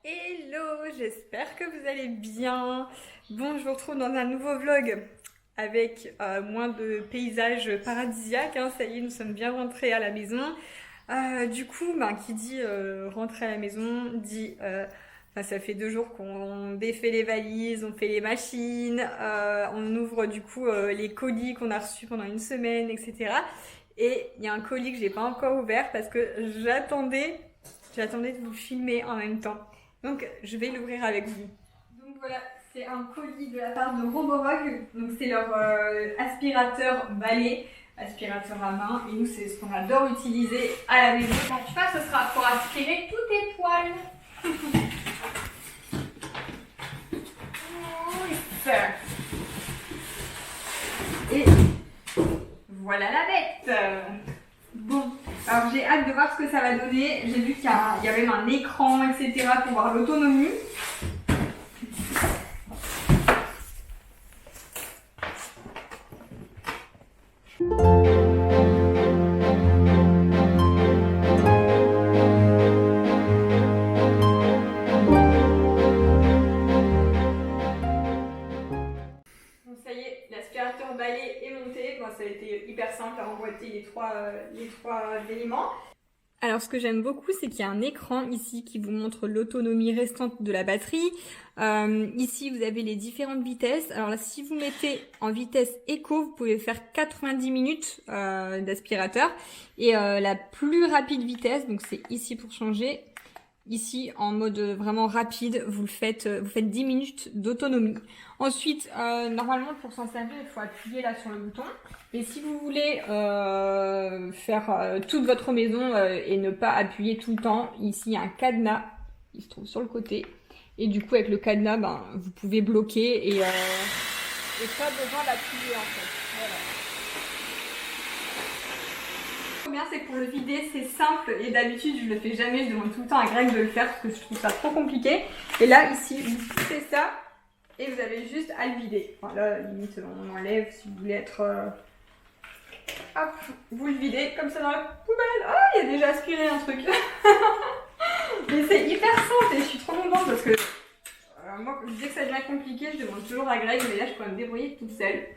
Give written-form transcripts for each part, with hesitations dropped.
Hello, j'espère que vous allez bien. Bon, je vous retrouve dans un nouveau vlog avec moins de paysages paradisiaques, hein. Ça y est, nous sommes bien rentrés à la maison. Du coup, qui dit rentrer à la maison, dit... ça fait 2 jours qu'on défait les valises, on fait les machines, on ouvre du coup les colis qu'on a reçus pendant une semaine, etc. Et il y a un colis que j'ai pas encore ouvert parce que j'attendais de vous filmer en même temps. Donc je vais l'ouvrir avec vous. Donc voilà, c'est un colis de la part de Roborock. Donc c'est leur aspirateur balai, aspirateur à main. Et nous c'est ce qu'on adore utiliser à la maison. Quand tu fasses, ce sera pour aspirer tous tes poils. Et voilà la bête. Bon, alors j'ai hâte de voir ce que ça va donner. J'ai vu qu'il y avait même un écran, etc. pour voir l'autonomie. Bon, ça y est, l'aspirateur balai est monté. Bon, ça a été hyper simple à emboîter les trois éléments. Alors, ce que j'aime beaucoup, c'est qu'il y a un écran ici qui vous montre l'autonomie restante de la batterie. Ici, vous avez les différentes vitesses. Alors là, si vous mettez en vitesse éco, vous pouvez faire 90 minutes d'aspirateur. Et la plus rapide vitesse, donc c'est ici pour changer. Ici, en mode vraiment rapide, vous faites 10 minutes d'autonomie. Ensuite, normalement, pour s'en servir, il faut appuyer là sur le bouton. Et si vous voulez faire toute votre maison et ne pas appuyer tout le temps, ici, il y a un cadenas qui se trouve sur le côté. Et du coup, avec le cadenas, vous pouvez bloquer et pas besoin d'appuyer en fait. Voilà. Bien, c'est que pour le vider, c'est simple et d'habitude je le fais jamais, je demande tout le temps à Greg de le faire parce que je trouve ça trop compliqué. Et là, ici, vous poussez ça et vous avez juste à le vider. Enfin, là, limite, on enlève si vous voulez être. Hop, vous le videz comme ça dans la poubelle. Oh, il y a déjà aspiré un truc. Mais c'est hyper simple et je suis trop contente parce que moi, dès que ça devient compliqué, je demande toujours à Greg, mais là, je peux me débrouiller toute seule.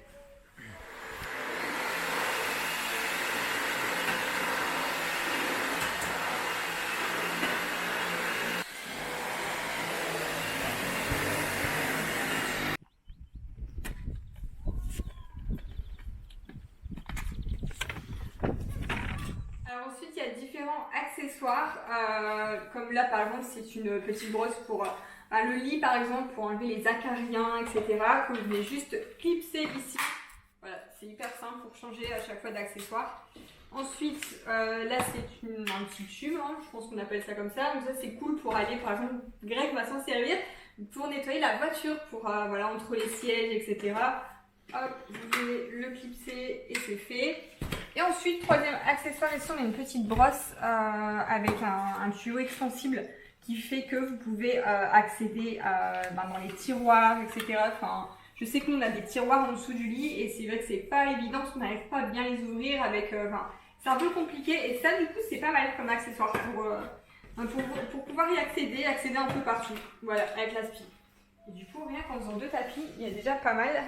Alors ensuite, il y a différents accessoires, comme là par exemple, c'est une petite brosse pour le lit par exemple, pour enlever les acariens, etc. Que je vais juste clipser ici. Voilà, c'est hyper simple pour changer à chaque fois d'accessoire. Ensuite, là c'est un petit tube, hein, je pense qu'on appelle ça comme ça. Donc ça c'est cool pour aller, par exemple, Greg va s'en servir pour nettoyer la voiture, pour voilà, entre les sièges, etc. Hop, vous venez le clipser et c'est fait. Et ensuite, troisième accessoire, ici on a une petite brosse avec un tuyau extensible qui fait que vous pouvez accéder dans les tiroirs, etc. Enfin, je sais que nous on a des tiroirs en dessous du lit et c'est vrai que c'est pas évident parce qu'on n'arrive pas à bien les ouvrir avec. C'est un peu compliqué et ça du coup c'est pas mal comme accessoire pour pouvoir y accéder un peu partout. Voilà, avec l'aspi. Et du coup, rien qu'en faisant 2 tapis, il y a déjà pas mal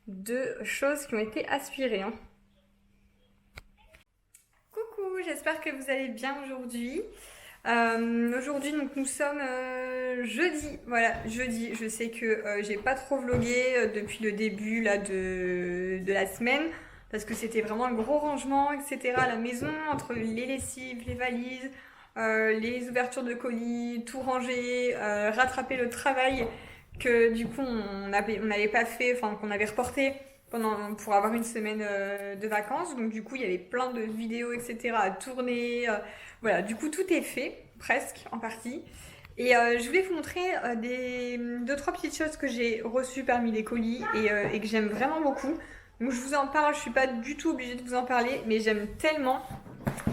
de choses qui ont été aspirées, hein. Coucou, j'espère que vous allez bien aujourd'hui. Aujourd'hui, donc nous sommes jeudi. Voilà, jeudi. Je sais que j'ai pas trop vlogué depuis le début là de la semaine parce que c'était vraiment le gros rangement, etc. à la maison entre les lessives, les valises, les ouvertures de colis, tout ranger, rattraper le travail que du coup on n'avait pas fait, enfin qu'on avait reporté pour avoir une semaine de vacances. Donc du coup, il y avait plein de vidéos, etc. à tourner. Voilà, du coup, tout est fait, presque, en partie. Et je voulais vous montrer deux, trois petites choses que j'ai reçues parmi les colis et que j'aime vraiment beaucoup. Donc je vous en parle, je suis pas du tout obligée de vous en parler, mais j'aime tellement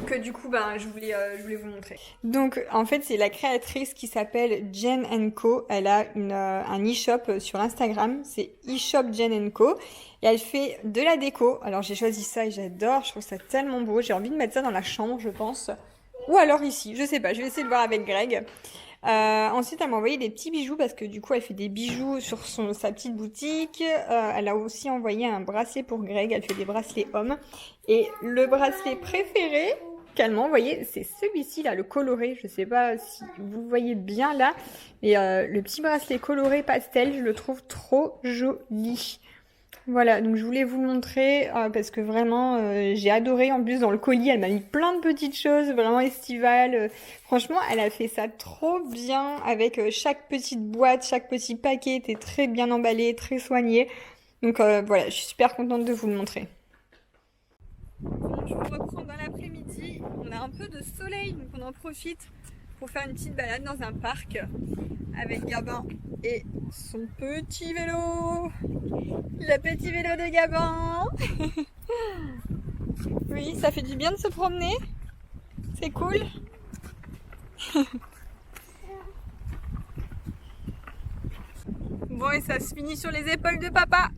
que du coup je voulais vous montrer. Donc en fait c'est la créatrice qui s'appelle Jen Co. Elle a un e-shop sur Instagram, c'est e-shop Jen Co. Et elle fait de la déco. Alors j'ai choisi ça et j'adore, je trouve ça tellement beau. J'ai envie de mettre ça dans la chambre je pense. Ou alors ici, je sais pas, je vais essayer de voir avec Greg. Ensuite, elle m'a envoyé des petits bijoux parce que du coup, elle fait des bijoux sur sa petite boutique. Elle a aussi envoyé un bracelet pour Greg. Elle fait des bracelets hommes. Et le bracelet préféré qu'elle m'a envoyé, c'est celui-ci là, le coloré. Je sais pas si vous le voyez bien là, mais le petit bracelet coloré pastel, je le trouve trop joli. Voilà, donc je voulais vous le montrer parce que vraiment j'ai adoré. En plus dans le colis, elle m'a mis plein de petites choses vraiment estivales. Franchement, elle a fait ça trop bien avec chaque petite boîte, chaque petit paquet était très bien emballé, très soigné. Donc voilà, je suis super contente de vous le montrer. Bon, je vous reprends dans l'après-midi. On a un peu de soleil, donc on en profite pour faire une petite balade dans un parc avec Gabin et son petit vélo. Le petit vélo de Gabin. Oui, ça fait du bien de se promener. C'est cool. Bon, et ça se finit sur les épaules de papa.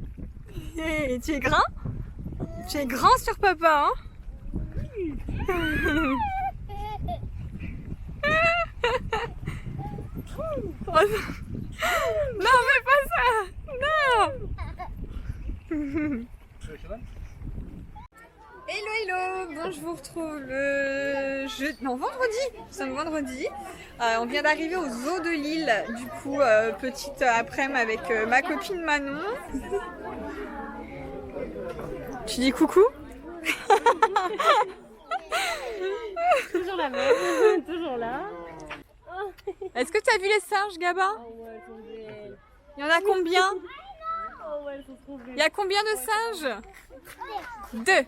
Et tu es grand? Tu es grand sur papa, hein? Oh non. Non, fais pas ça! Non! Hello, hello! Bon, je vous retrouve vendredi! Nous sommes vendredi. On vient d'arriver aux eaux de Lille. Du coup, petite après-midi avec ma copine Manon. Tu dis coucou? Toujours la même, toujours là. Est-ce que tu as vu les singes, Gabin? Oh ouais, elles sont belles. Il y en a combien? Oh ouais, elles sont trop belles. Il y a combien de singes? 2. Deux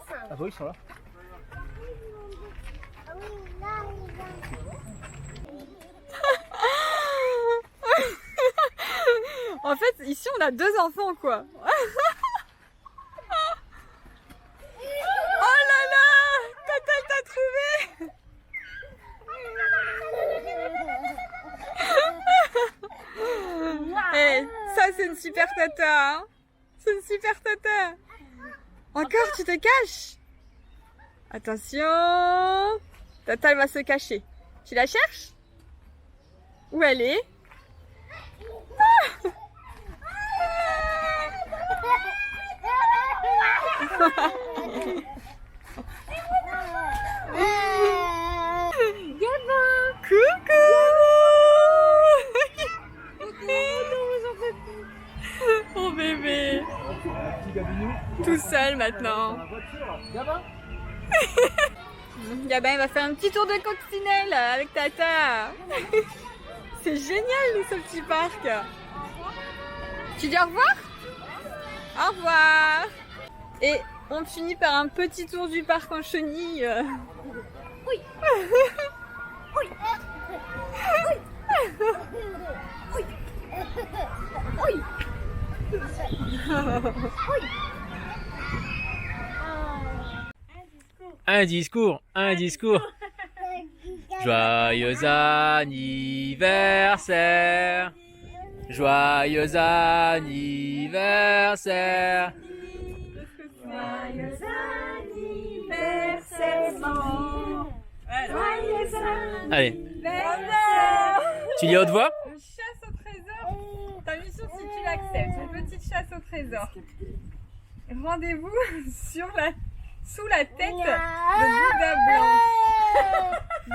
singes. Ah bah oui, ils sont là. En fait, ici, on a 2 enfants, quoi. Oh là là! Tata, elle t'a trouvé! Eh, ça, c'est une super tata, hein? C'est une super tata! Encore, tu te caches? Attention! Tata, elle va se cacher. Tu la cherches? Où elle est? Coucou! Oh bébé! Tout seul maintenant. Gabin, il va faire un petit tour de coccinelle avec Tata. C'est génial ce petit parc. Tu dis au revoir? Au revoir. Et on finit par un petit tour du parc en chenille. Oui. Oui. Oui. Oui. Un discours. Joyeux anniversaire. Joyeux anniversaire. Joyeux anniversaire, maman. Joyeux Allez, anniversaire. tu dis à haute voix? Une chasse au trésor. Ta mission, si tu l'acceptes, une petite chasse au trésor. Rendez-vous sous la tête de Bouddha blanc.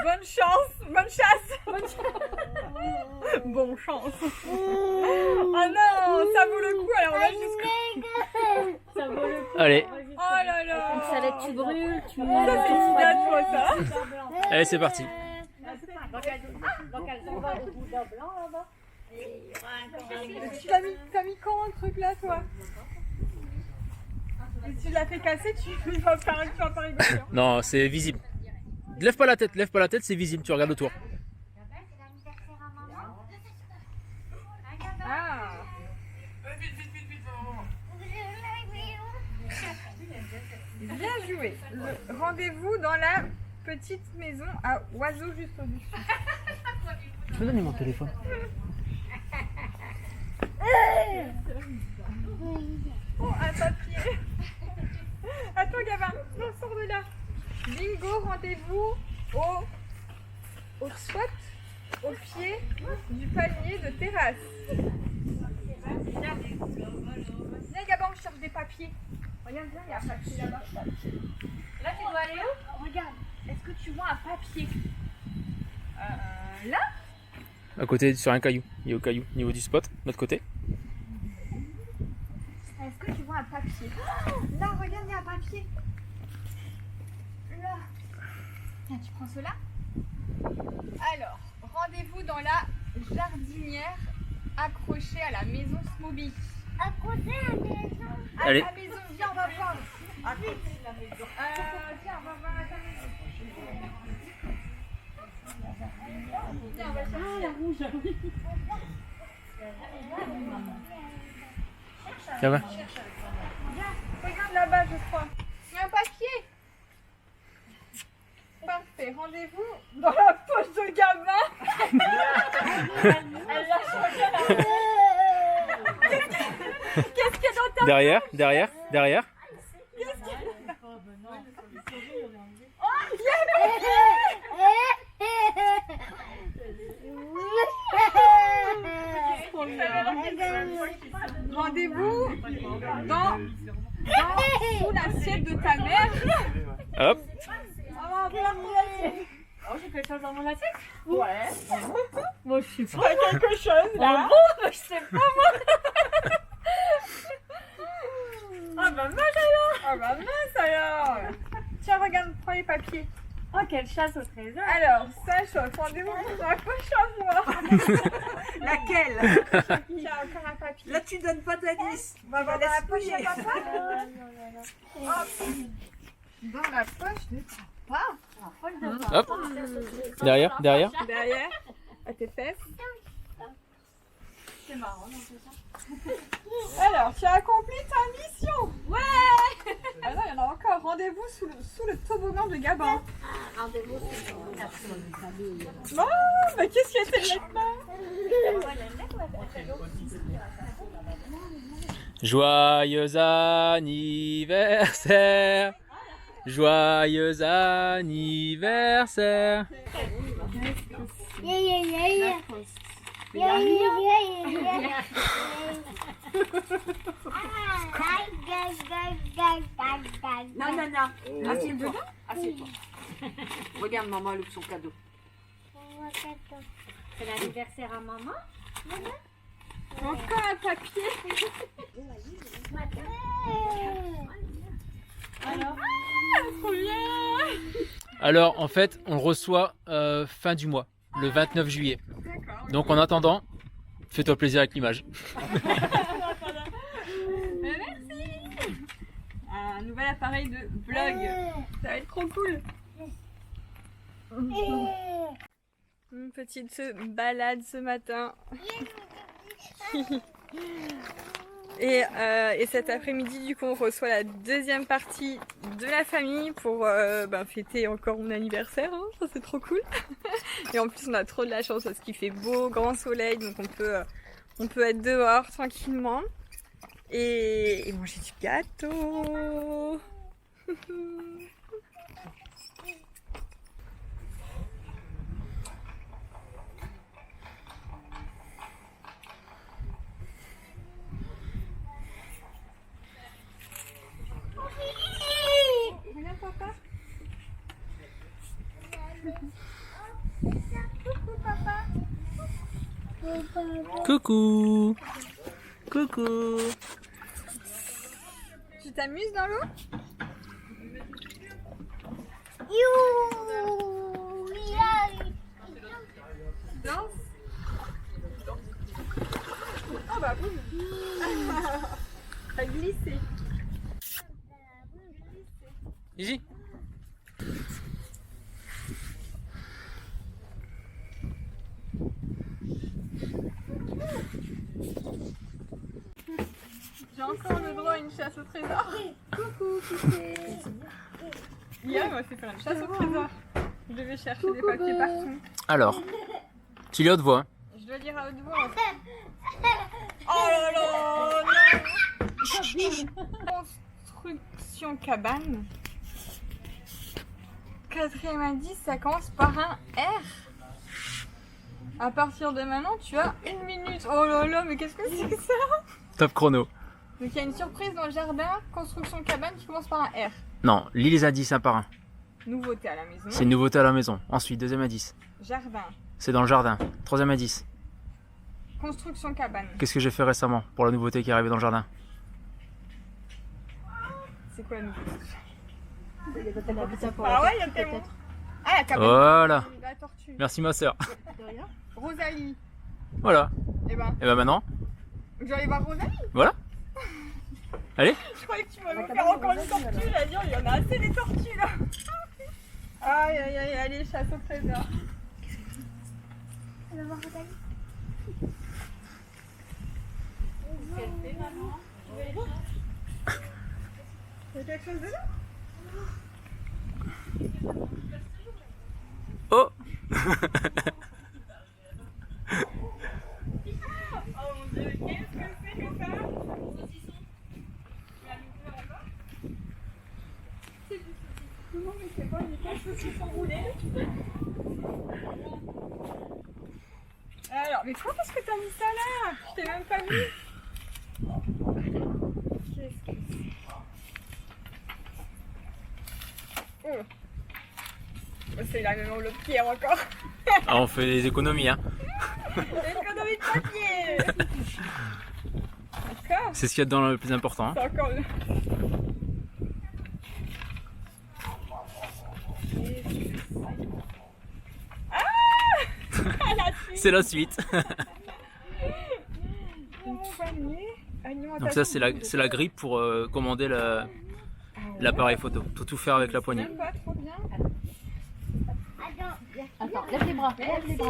Bonne chance, bonne chasse. Bonne chance. Oh non, ça vaut le coup. Alors on va jusqu'au. Ça vaut le coup. Allez, Oh là là. Ça là, tu brûles, tu Ça c'est une idée à toi, ça. allez, c'est parti. Donc elles sont pas au boudin blanc là-bas. T'as mis quand un truc là, toi? Et tu l'as fait casser, tu vas pas rigoler. Non, c'est visible. Lève pas la tête, c'est visible, tu regardes autour. Ah. Bien joué. Rendez-vous dans la petite maison à oiseaux juste au-dessus. Je peux donner mon téléphone. Oh, un papier. Attends, Gabin, on sort de là. Bingo, rendez-vous au SWAT. papier du panier de terrasse. Viens Gabon, je cherche des papiers. Regarde, il y a un papier là-bas. Là, tu dois aller où? Regarde, est-ce que tu vois un papier? Là? À côté, sur un caillou. Il est au caillou, au niveau du spot, de l'autre côté. Est-ce que tu vois un papier? Oh, là, regarde, il y a un papier. Là. Tiens, tu prends cela. Alors, rendez-vous dans la jardinière accrochée à la maison Smoby. Accroché à la maison. Allez. À la maison, viens, on va voir. À côté de la maison. Tiens, on va voir à ta maison. Viens, on va chercher. Ah, la rouge. Ça va? Viens, regarde là-bas, je crois. Il y a un papier. Parfait, rendez-vous dans la poche de Gabin. Elle lâche regarde. Qu'est-ce qu'il y a dans ta Derrière, derrière, derrière. Rendez-vous dans sous l'assiette de ta mère. Hop. Oh, j'ai quelque chose dans mon assiette? Ouais. Moi, je sais pas. Quelque chose là. Ah bon? Je sais pas, moi. Ah bah mince alors. Ah bah mince alors. Tiens, regarde, prends les papiers. Oh, quelle chasse au trésor. Alors, Sacha, rendez-vous dans la poche à moi. Laquelle? Tiens, encore un papier. Là, tu donnes pas d'indice. On va voir dans la poche à fouiller. papa. Hop. Dans la poche de papa. Hop. Derrière, derrière. Derrière, à tes fesses. C'est marrant, non, c'est ça? Alors, tu as accompli ta mission. Ouais. Ah non, il y en a encore. Rendez-vous sous le toboggan de Gabin. Rendez-vous. Non, mais qu'est-ce qu'il y a cette lettre-là? Joyeux anniversaire. Joyeux anniversaire. Non, non, non. Assieds-toi. Assieds-toi. Regarde, maman, elle ouvre son cadeau. C'est l'anniversaire à maman? Encore un papier. Trop bien. Alors, en fait, on le reçoit fin du mois, le 29 juillet. D'accord. Donc, en attendant, fais-toi plaisir avec l'image. Merci. Un nouvel appareil de vlog. Ça va être trop cool. Une petite balade ce matin. Et cet après-midi, du coup, on reçoit la deuxième partie de la famille pour fêter encore mon anniversaire. Hein. Ça, c'est trop cool. Et en plus, on a trop de la chance parce qu'il fait beau, grand soleil, donc on peut être dehors tranquillement et manger du gâteau. Regarde papa. Coucou papa. Coucou. Coucou. Tu t'amuses dans l'eau? Tu danses? Oh bah boum. T'as glissé. Ici. J'ai encore le droit à une chasse au trésor. Coucou, Kiki. Hier, il m'a fait faire une chasse au trésor. Je devais chercher des papiers partout. Alors, tu lis haute voix. Je dois dire à haute voix. Oh là là, non. Construction cabane. Quatrième indice, ça commence par un R. À partir de maintenant, tu as 1 minute. Oh là là, mais qu'est-ce que c'est que ça? Top chrono. Donc il y a une surprise dans le jardin, construction cabane qui commence par un R. Non, lis les indices un par un. Nouveauté à la maison. C'est une nouveauté à la maison. Ensuite, deuxième indice. Jardin. C'est dans le jardin. Troisième indice. Construction cabane. Qu'est-ce que j'ai fait récemment pour la nouveauté qui est arrivée dans le jardin? C'est quoi la nouveauté? Ah Ah ouais, il y a tellement. Ah, la cabane. Voilà. La tortue. Merci ma soeur. Rosalie. Voilà. Et ben, Et ben maintenant, je vais aller voir Rosalie. voilà. Allez. Je croyais que tu m'allais faire encore une tortue, là. Dis, il y en a assez des tortues, là. Aïe, aïe, aïe, allez, chasse au trésor. On va voir Rosalie. Il y a quelque chose dedans? Oh. Oh mon Dieu, qu'est-ce que c'est que ça? Non mais c'est pas des saucisson roulé. Alors, mais pourquoi est-ce que t'as mis ça là? Je t'ai même pas vu. Qu'est-ce que c'est? Oh. C'est la même enveloppe qu'hier encore. Ah, on fait des économies, hein. L'économie de papier. D'accord. C'est ce qu'il y a dedans le plus important. Hein. C'est encore le... C'est la suite. Mon panier. Donc ça c'est la grille pour commander l'appareil photo. Faut tout faire avec la poignée. J'aime pas trop bien. Attends, lève les bras. Lève les bras.